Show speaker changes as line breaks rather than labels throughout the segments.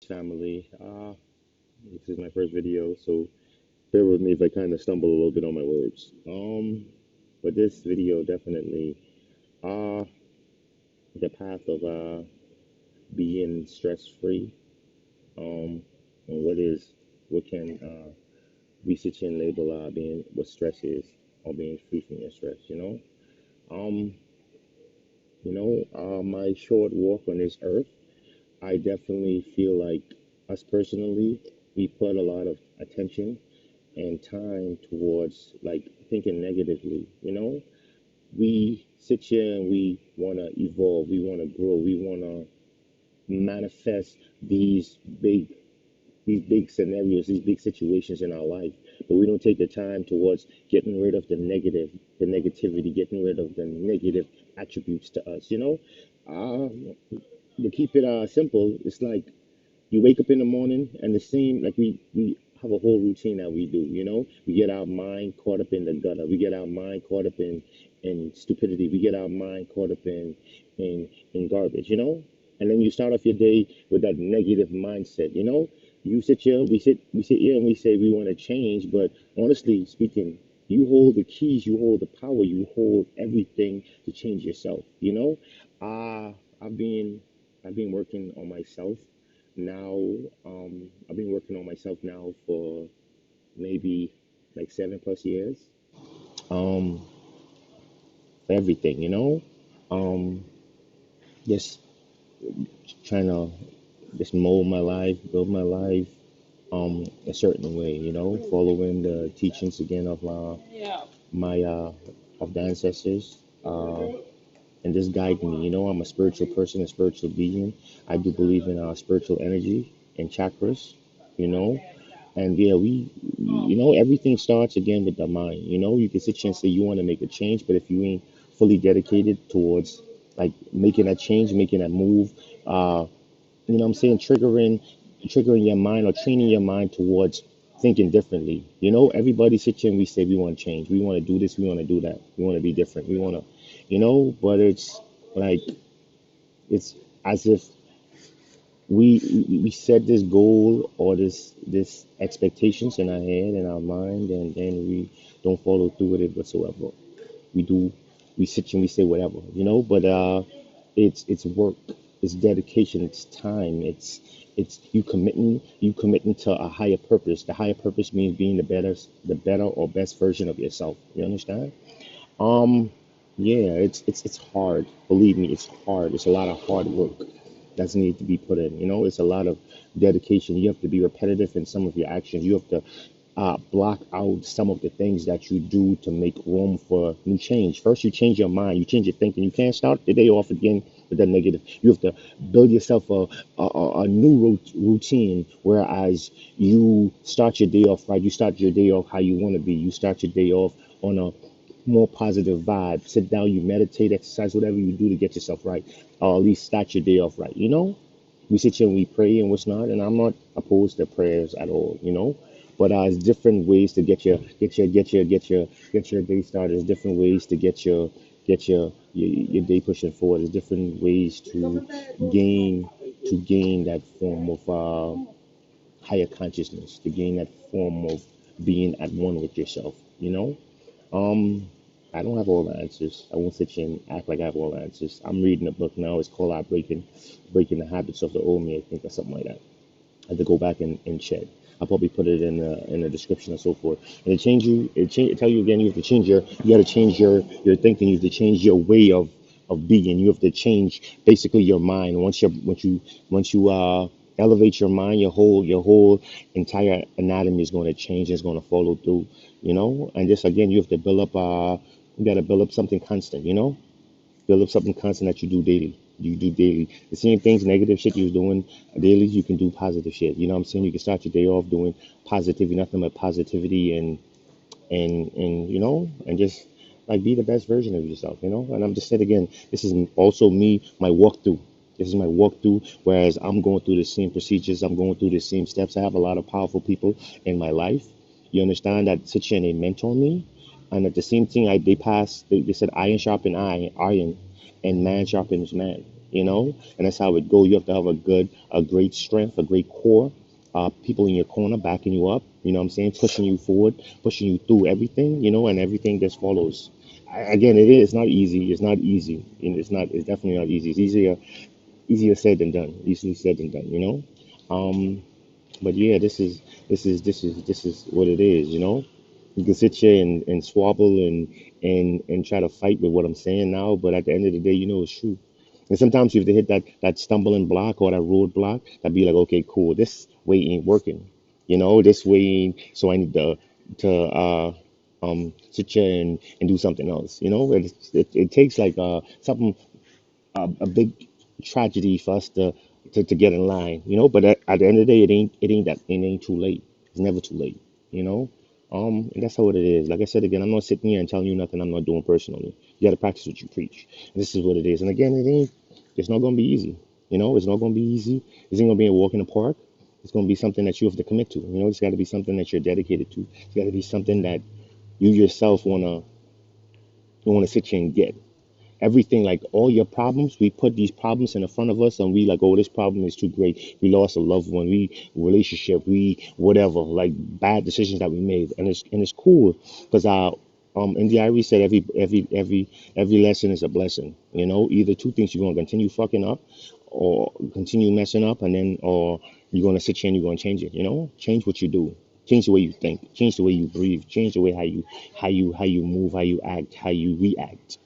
family. This is my first video, so bear with me if I kind of stumble a little bit on my words. But this video definitely uh the path of being stress free. And what can research and label being what stress is or being free from your stress. Um, my short walk on this earth, I definitely feel like us personally, we put a lot of attention and time towards like thinking negatively. We sit here and we want to evolve, we want to grow, we want to manifest these big scenarios, these big situations in our life, but we don't take the time towards getting rid of the negativity, getting rid of the negative attributes to us. To keep it simple, it's like you wake up in the morning and the same like we have a whole routine that we do. We get our mind caught up in the gutter, we get our mind caught up in stupidity, we get our mind caught up in garbage. And then you start off your day with that negative mindset. You sit here, we sit here and we say we want to change, but honestly speaking, you hold the keys, you hold the power, you hold everything to change yourself. uh I've been working on myself now. I've been working on myself now for maybe like 7+ years. Um, for everything, Um, just trying to just mold my life, build my life, a certain way, following the teachings again of my of the ancestors, and just guiding me. I'm a spiritual person, a spiritual being. I do believe in spiritual energy and chakras, you know. And yeah, everything starts again with the mind. You can sit here and say you want to make a change, but if you ain't fully dedicated towards like making that change, making that move, uh, what I'm saying, triggering your mind or training your mind towards thinking differently. Everybody sits here and we say we want to change, we want to do this, we want to do that, we want to be different, we want to, but it's like it's as if we set this goal or this expectations in our head and our mind, and then we don't follow through with it whatsoever. We do, we sit and we say whatever, but it's work, it's dedication, it's time, it's you committing to a higher purpose. The higher purpose means being the better or best version of yourself. You understand? um yeah, it's hard. Believe me, it's hard. It's a lot of hard work that's needed to be put in. It's a lot of dedication. You have to be repetitive in some of your actions. You have to block out some of the things that you do to make room for new change. First, you change your mind, you change your thinking. You can't start the day off again with that negative. You have to build yourself a new routine, whereas you start your day off right. You start your day off how you want to be. You start your day off on a more positive vibe. Sit down, you meditate, exercise, whatever you do to get yourself right, or at least start your day off right. We sit here and we pray and what's not, and I'm not opposed to prayers at all. But it's different ways to get your day started. There's different ways to get your day pushing forward. There's different ways to gain that form of higher consciousness, to gain that form of being at one with yourself. Um, I don't have all the answers. I won't sit here and act like I have all the answers. I'm reading a book now. It's called Breaking the Habits of the Old Me, I think, or something like that. I have to go back and check. I'll probably put it in the description and so forth. And it tell you again, you got to change your thinking. You have to change your way of being. You have to change basically your mind. Once you elevate your mind, your whole entire anatomy is going to change. It's going to follow through. And just again, you got to build up something constant. Build up something constant that you do daily. You do daily. The same things, negative shit you was doing daily, you can do positive shit. You know what I'm saying? You can start your day off doing positivity, nothing but positivity, and just like be the best version of yourself. And I'm just saying again, this is also me, my walkthrough. This is my walkthrough, whereas I'm going through the same procedures, I'm going through the same steps. I have a lot of powerful people in my life. You understand that sit here and they mentor me. And at the same thing, they said iron sharpen iron, and man sharpens man. you know, and that's how it go. You have to have a great strength, a great core, people in your corner backing you up, you know what I'm saying, pushing you forward, pushing you through everything, you know, and everything just follows. Again, it's not easy. It's not easy. You know, it's definitely not easy. It's easier said than done. Easily said than done, you know. Um, but yeah, this is what it is, you know. You can sit here and swabble and try to fight with what I'm saying now, but at the end of the day, you know it's true. And sometimes you have to hit that stumbling block or that roadblock that be like, okay, cool, this way ain't working. You know, this way ain't, so I need to sit here and do something else. You know, it takes like something a big tragedy for us to get in line, you know. But at the end of the day, it ain't too late. It's never too late, you know. And that's how it is. Like I said again, I'm not sitting here and telling you nothing I'm not doing personally. You got to practice what you preach. And this is what it is. And again, it's not gonna be easy. You know, it's not gonna be easy. It's ain't gonna be a walk in the park. It's gonna be something that you have to commit to. You know, it's got to be something that you're dedicated to. It's got to be something that you yourself wanna sit here and get everything, like all your problems, we put these problems in the front of us and we like, oh, this problem is too great, we lost a loved one, we relationship, we whatever, like bad decisions that we made. And it's cool because in the Irish said every lesson is a blessing, you know. Either two things: you're going to continue fucking up or continue messing up, and then or you're going to sit here and you're going to change it, you know. Change what you do, change the way you think, change the way you breathe, change the way how you move, how you act, how you react,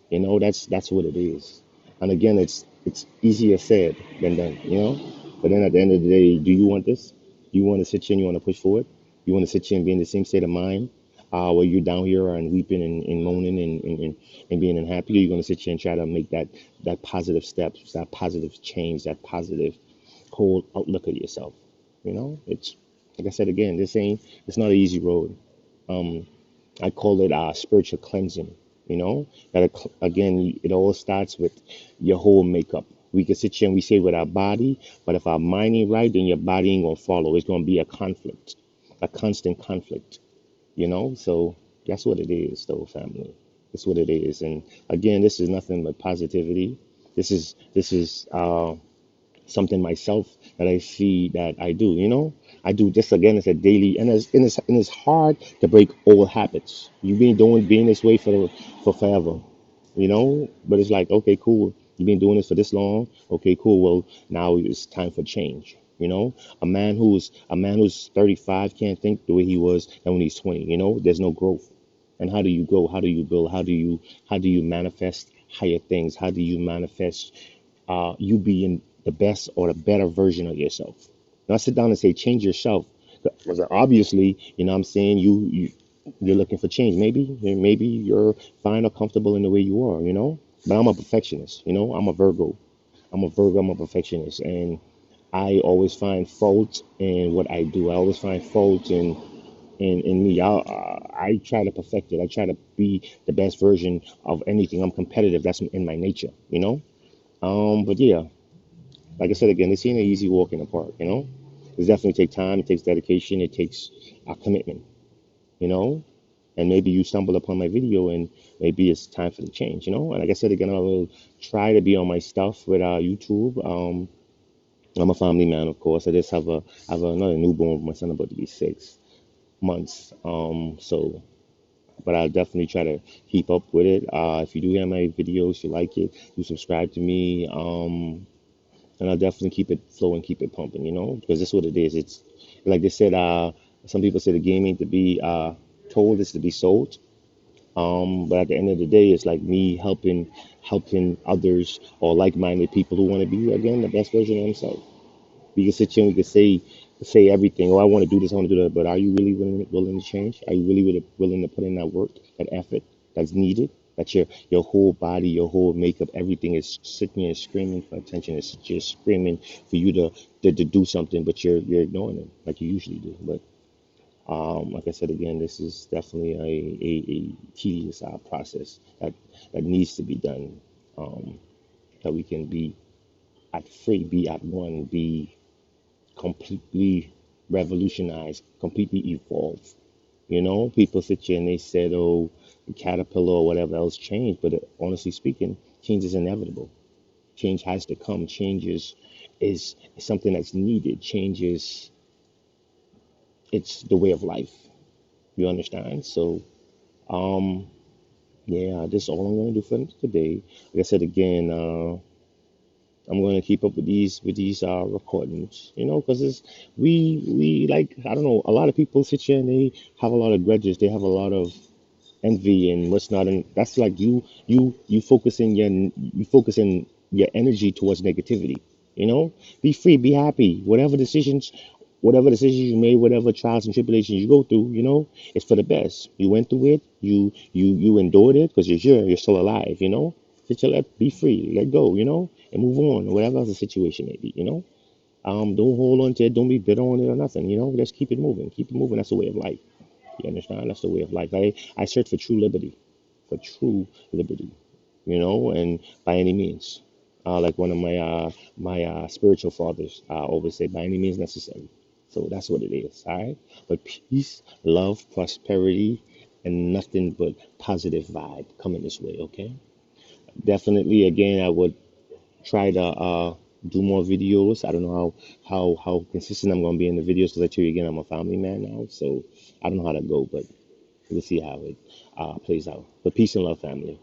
you know. That's what it is. And again, it's easier said than done, you know. But then at the end of the day, do you want this? Do you want to sit here and you want to push forward? You want to sit here and be in the same state of mind where you're down here and weeping and moaning and being unhappy? Or you're going to sit here and try to make that positive steps, that positive change, that positive whole outlook of yourself? You know, it's like I said again, it's not an easy road. Um, I call it spiritual cleansing. You know, that again, it all starts with your whole makeup. We can sit here and we say with our body, but if our mind ain't right, then your body ain't gonna follow. It's gonna be a conflict, a constant conflict. You know, so that's what it is, though, family. That's what it is. And again, this is nothing but positivity. This is something myself that I see that I do. You know, I do this again as a daily, and it's hard to break old habits. You've been being this way for forever, you know. But it's like, okay, cool. You've been doing this for this long. Okay, cool. Well, now it's time for change. You know, a man who's 35 can't think the way he was and when he's 20. You know, there's no growth. And how do you grow? How do you build? How do you manifest higher things? How do you manifest you being the best or the better version of yourself? Not sit down and say change yourself. Because obviously, you know what I'm saying, you're looking for change. Maybe you're fine or comfortable in the way you are, you know? But I'm a perfectionist, you know? I'm a Virgo. I'm a perfectionist. And I always find fault in what I do. I always find fault in me. I try to perfect it. I try to be the best version of anything. I'm competitive. That's in my nature, you know? But yeah, like I said again, this ain't an easy walk in the park, you know? It definitely takes time, it takes dedication, it takes a commitment, you know? And maybe you stumble upon my video and maybe it's time for the change, you know? And like I said again, I will try to be on my stuff with YouTube. I'm a family man, of course. I have another newborn, my son about to be 6 months. So but I'll definitely try to keep up with it. If you do hear my videos, you like it, you subscribe to me. And I'll definitely keep it flowing, keep it pumping, you know, because that's what it is. It's like they said, some people say the game ain't to be told, it's to be sold. But at the end of the day, it's like me helping others or like-minded people who want to be again the best version of themselves. We can sit here and we can say everything. Oh, I want to do this, I want to do that. But are you really willing to change? Are you really willing to put in that work, that effort that's needed? That your whole body, your whole makeup, everything is sitting here and screaming for attention. It's just screaming for you to do something, but you're ignoring it like you usually do. But like I said again, this is definitely a tedious process that needs to be done. Um, that we can be at free, be at one, be completely revolutionized, completely evolve. You know, people sit here and they said, oh, the caterpillar or whatever else changed, but honestly speaking, change is inevitable. Change has to come. Change is something that's needed. Change is it's the way of life. You understand? So um yeah, this is all I'm gonna do for today. Like I said again, I'm going to keep up with these recordings, because it's we like I don't know. A lot of people sit here and they have a lot of grudges. They have a lot of envy and what's not, and that's like you focusing your energy towards negativity. Be free, be happy. Whatever decisions you made, whatever trials and tribulations you go through, it's for the best. You went through it. You endured it because you're here. You're still alive. Sit your let be free, let go. And move on, whatever the situation may be. Don't hold on to it. Don't be bitter on it or nothing. Just keep it moving. Keep it moving. That's the way of life. You understand? That's the way of life. I search for true liberty, for true liberty, and by any means. Like one of my spiritual fathers always say, by any means necessary. So that's what it is, all right? But peace, love, prosperity, and nothing but positive vibe coming this way, okay? Definitely, again, I would try to do more videos. I don't know how consistent I'm going to be in the videos because I tell you again, I'm a family man now, so I don't know how to go, but we'll see how it plays out. But peace and love, family.